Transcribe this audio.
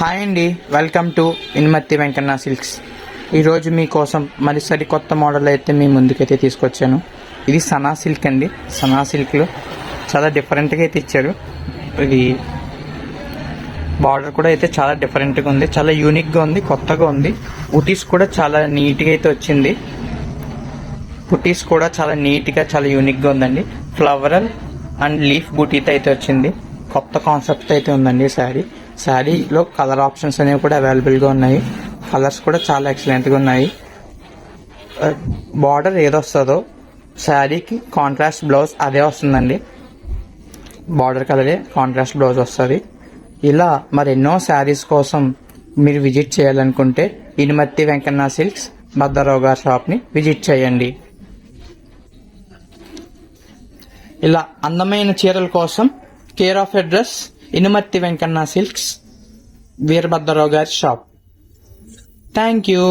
Hi అండి, welcome to ఇనుమత్తి Venkanna silks. ఈరోజు మీకోసం మరి సరికొత్త మోడల్ అయితే మీ ముందుకైతే తీసుకొచ్చాను. ఇది సనా సిల్క్ అండి. సనా సిల్క్లో చాలా డిఫరెంట్గా అయితే ఇచ్చారు. ఇది బార్డర్ కూడా అయితే చాలా డిఫరెంట్గా ఉంది, చాలా యూనిక్గా ఉంది, కొత్తగా ఉంది. బుటీస్ కూడా చాలా నీట్గా అయితే వచ్చింది. బుటీస్ కూడా చాలా నీట్గా చాలా యూనిక్గా ఉందండి. ఫ్లవరల్ అండ్ లీఫ్ బుటీతో అయితే వచ్చింది. కొత్త కాన్సెప్ట్ అయితే ఉందండి. శారీలో కలర్ ఆప్షన్స్ అనేవి కూడా అవైలబుల్గా ఉన్నాయి. కలర్స్ కూడా చాలా ఎక్సలెంట్గా ఉన్నాయి. బార్డర్ ఏదొస్తుందో శారీకి కాంట్రాస్ట్ బ్లౌజ్ అదే వస్తుందండి. బార్డర్ కలరే కాంట్రాస్ట్ బ్లౌజ్ వస్తుంది. ఇలా మరెన్నో శారీస్ కోసం మీరు విజిట్ చేయాలనుకుంటే ఇనుమత్తి వెంకన్న సిల్క్స్ భద్రరావు గారి షాప్ని విజిట్ చేయండి. ఇలా అందమైన చీరల కోసం care of address Inumatti Venkanna silks, Veerabhadrarao గారి షాప్. Thank you.